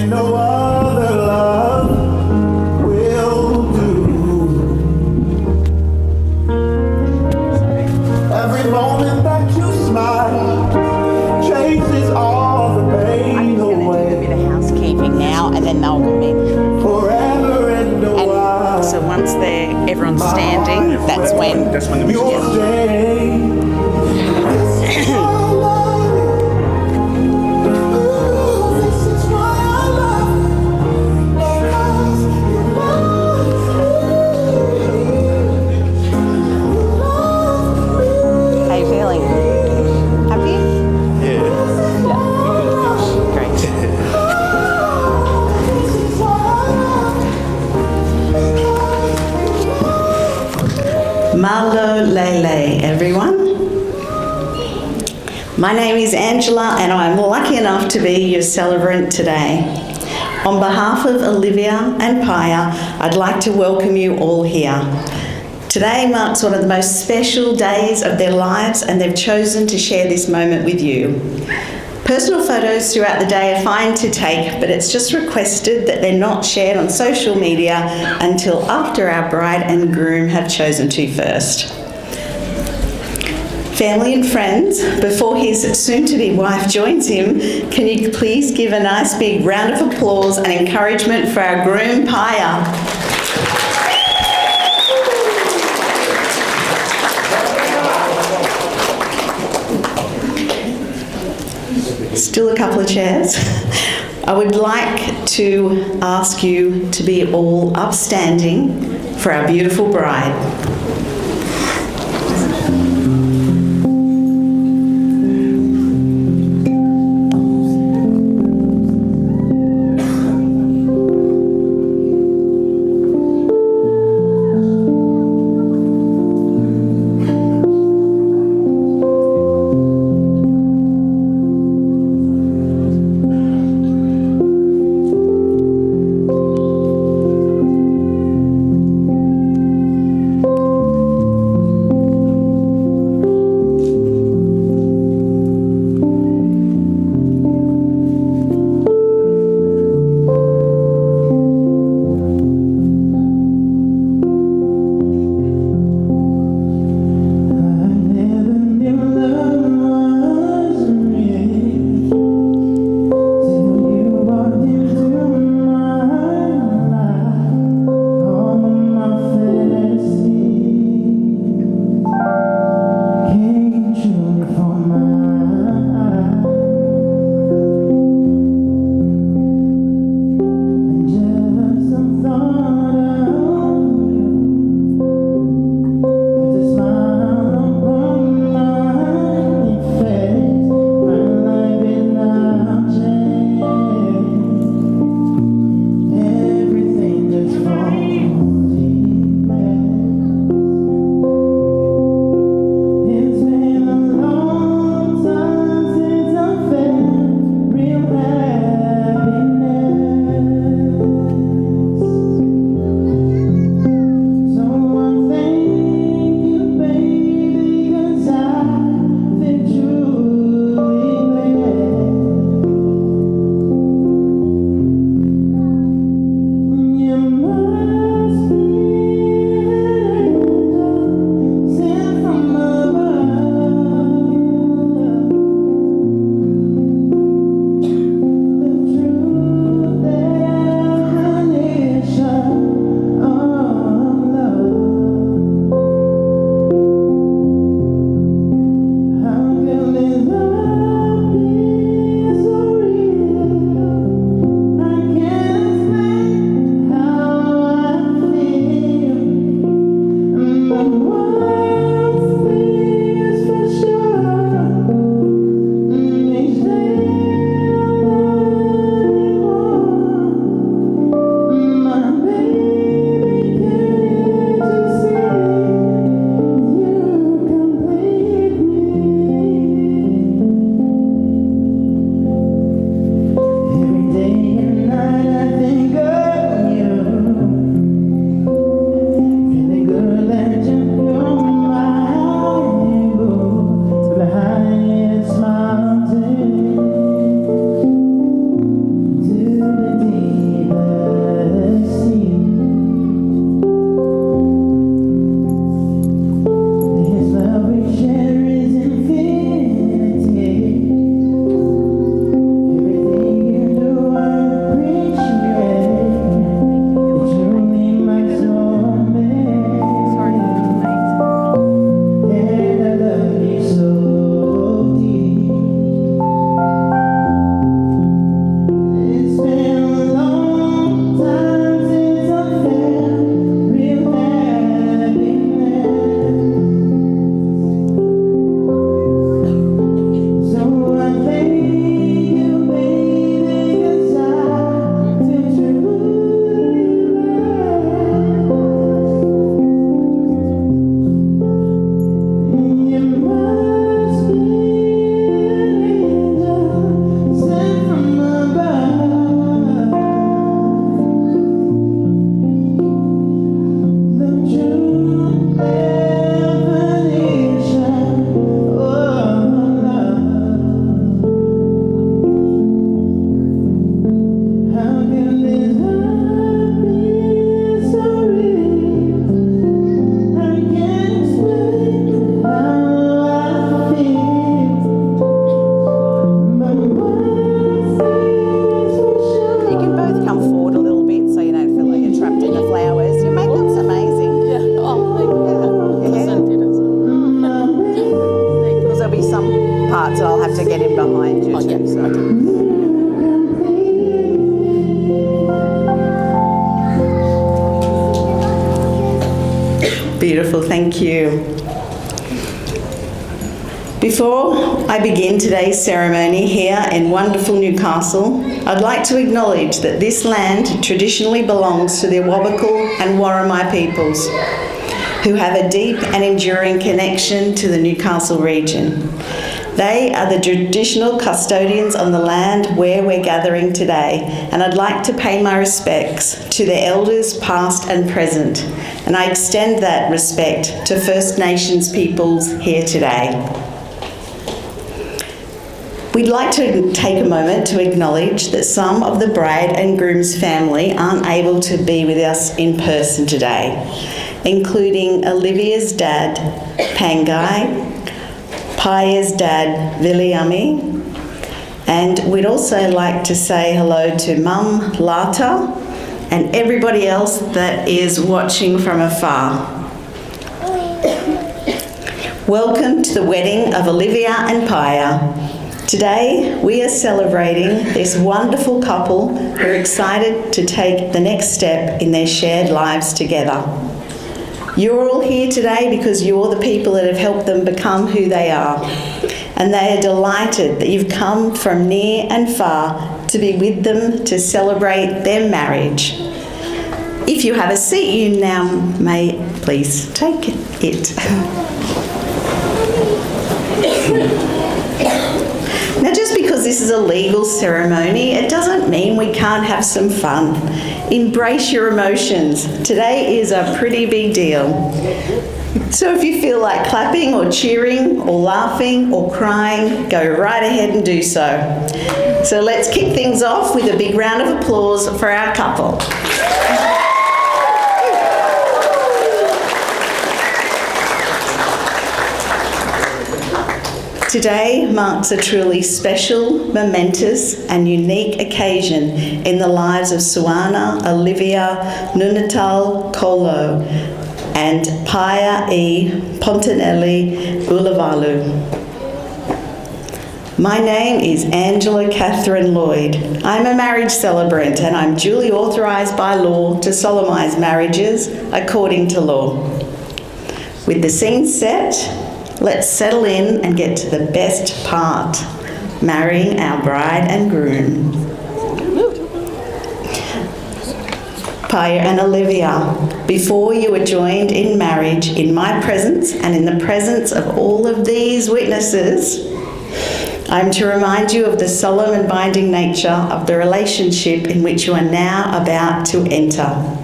and no other love will do. Every moment that you smile chases all the pain away. A bit of housekeeping now, and then they'll come in. Forever and a while. And so once everyone's standing, that's when the music You'll stay. How you feeling? Happy? Yeah. Great. Malo Lele, everyone. My name is Angela and I'm lucky enough to be your celebrant today. On behalf of Olivia and Paea, I'd like to welcome you all here. Today marks one of the most special days of their lives and they've chosen to share this moment with you. Personal photos throughout the day are fine to take, but it's just requested that they're not shared on social media until after our bride and groom have chosen to first. Family and friends, before his soon-to-be wife joins him, can you please give a nice big round of applause and encouragement for our groom, Paea. Still a couple of chairs. I would like to ask you to be all upstanding for our beautiful bride. beautiful, thank you. Before I begin today's ceremony here in wonderful Newcastle, I'd like to acknowledge that this land traditionally belongs to the Awabakal and Worimi peoples, who have a deep and enduring connection to the Newcastle region. They are the traditional custodians on the land where we're gathering today, and I'd like to pay my respects to their elders past and present, and I extend that respect to First Nations peoples here today. We'd like to take a moment to acknowledge that some of the bride and groom's family aren't able to be with us in person today, including Olivia's dad, Pangai, Paea's dad, Viliami, and we'd also like to say hello to Mum, Latu, and everybody else that is watching from afar. Welcome to the wedding of Olivia and Paea. Today, we are celebrating this wonderful couple who are excited to take the next step in their shared lives together. You're all here today because you're the people that have helped them become who they are, and they are delighted that you've come from near and far to be with them to celebrate their marriage. If you have a seat, you now may please take it. Now, just because this is a legal ceremony, it doesn't mean we can't have some fun. Embrace your emotions. Today is a pretty big deal. So if you feel like clapping or cheering or laughing or crying, go right ahead and do so. So let's kick things off with a big round of applause for our couple. Today marks a truly special, momentous and unique occasion in the lives of Suana, Olivia, Nunatal, Kolo and Paea Pontanelli Ulavalu. My name is Angela Catherine Lloyd. I'm a marriage celebrant and I'm duly authorised by law to solemnise marriages according to law. With the scene set, let's settle in and get to the best part, marrying our bride and groom. Paea and Olivia, before you are joined in marriage in my presence and in the presence of all of these witnesses, I'm to remind you of the solemn and binding nature of the relationship in which you are now about to enter.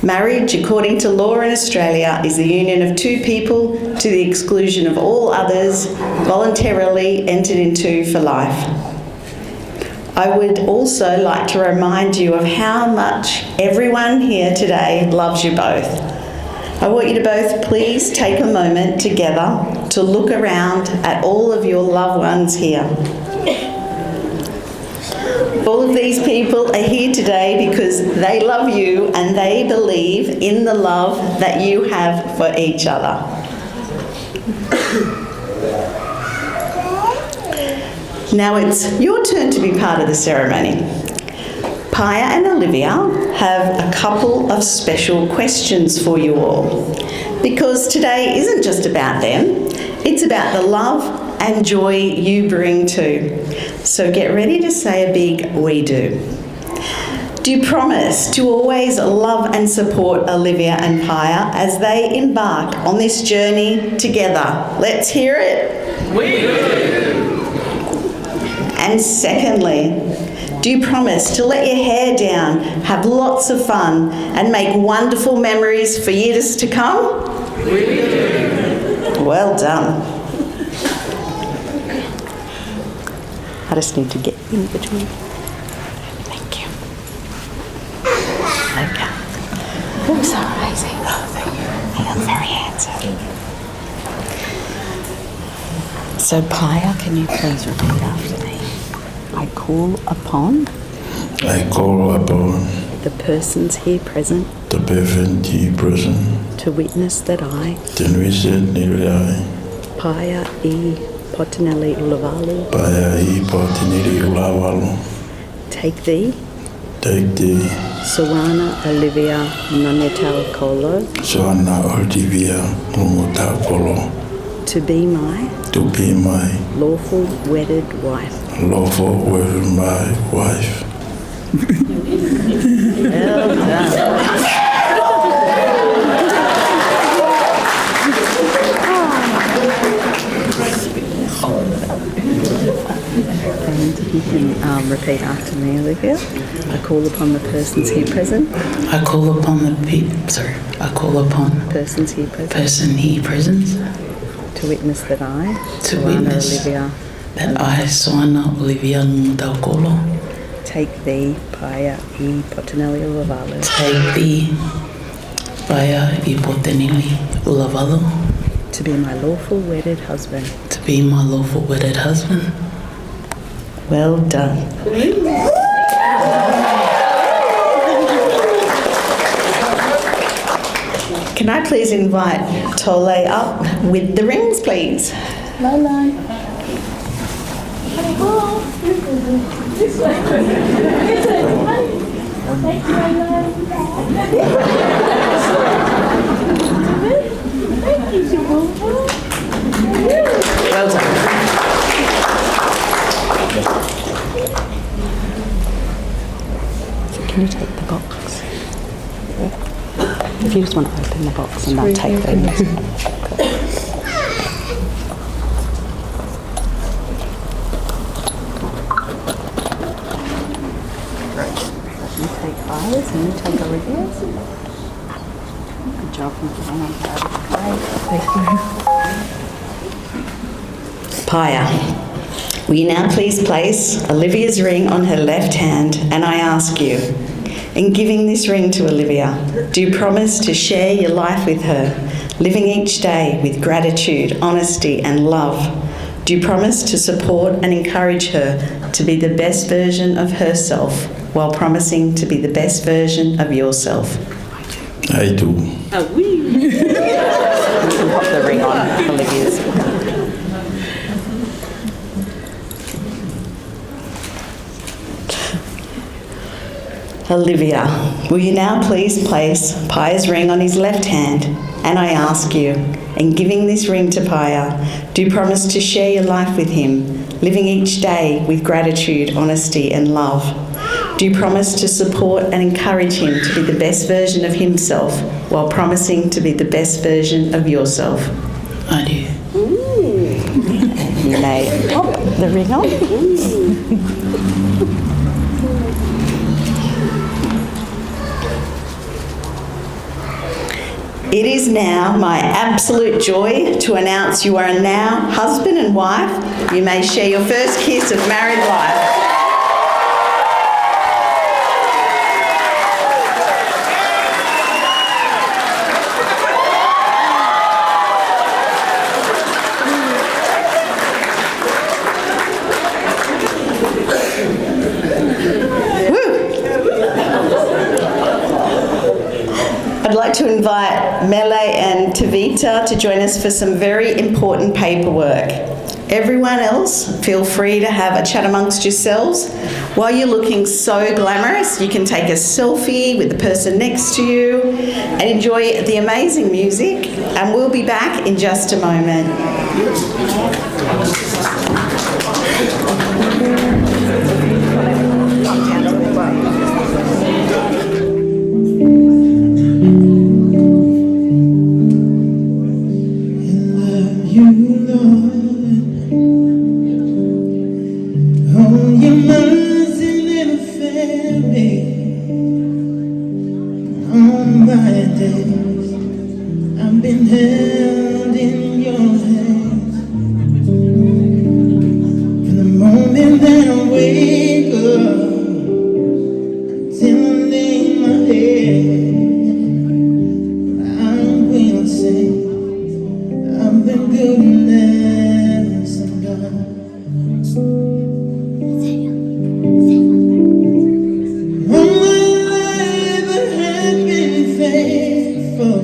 Marriage, according to law in Australia, is the union of two people to the exclusion of all others, voluntarily entered into for life. I would also like to remind you of how much everyone here today loves you both. I want you to both please take a moment together to look around at all of your loved ones here. All of these people are here today because they love you and they believe in the love that you have for each other. Now it's your turn to be part of the ceremony. Paea and Olivia have a couple of special questions for you all, because today isn't just about them, it's about the love and joy you bring too. So get ready to say a big "we do." Do you promise to always love and support Olivia and Paea as they embark on this journey together? Let's hear it. We do. And secondly, do you promise to let your hair down, have lots of fun and make wonderful memories for years to come? We do. Well done. I just need to get in between. Thank you. Okay. Oh, so amazing. Oh, thank you. You're very handsome. So, Paea, can you please repeat after me? I call upon the persons here present to witness that I, Paea Pontanelli Ulavalu, take thee Suwana Olivia Nonyetal Kolo Joanna Olivia Kolo to be my lawful wedded wife. lawful with my wife. Well done. And you can repeat after me, Olivia. I call upon the persons here present. I call upon Persons here present. person here present To witness that I, to Suwana witness Olivia, that I, Suwana Olivia Kolo, take thee, Paea e Poteneli Ulavalu, take thee, Paea e Poteneli Ulavalu, to be my lawful wedded husband. to be my lawful wedded husband. Well done. Can I please invite Tole up with the rings, please? Well done. So can you take the box? If you just want to open the box and I'll take them. You take Paula's and you take Olivia's. Good job. Thank you. Paea, will you now please place Olivia's ring on her left hand, and I ask you, in giving this ring to Olivia, do you promise to share your life with her, living each day with gratitude, honesty and love? Do you promise to support and encourage her to be the best version of herself while promising to be the best version of yourself? I do. You can pop the ring on Olivia's. Olivia, will you now please place Paea's ring on his left hand? And I ask you, in giving this ring to Paea, do you promise to share your life with him, living each day with gratitude, honesty and love? Do you promise to support and encourage him to be the best version of himself while promising to be the best version of yourself? I do. You may pop the ring on. It is now my absolute joy to announce you are now husband and wife. You may share your first kiss of married life. I'd like to invite Mele and Tavita to join us for some very important paperwork. Everyone else, feel free to have a chat amongst yourselves. While you're looking so glamorous, you can take a selfie with the person next to you and enjoy the amazing music. And we'll be back in just a moment. I've been held in your hands from the moment that I wake up until I lay my head. I will sing of the goodness of God. All my life I have been faithful.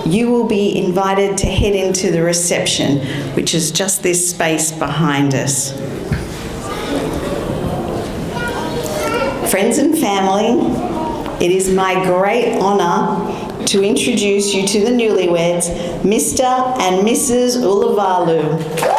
you will be invited to head into the reception, which is just this space behind us. Friends and family, it is my great honour to introduce you to the newlyweds, Mr. and Mrs. Ulavalu.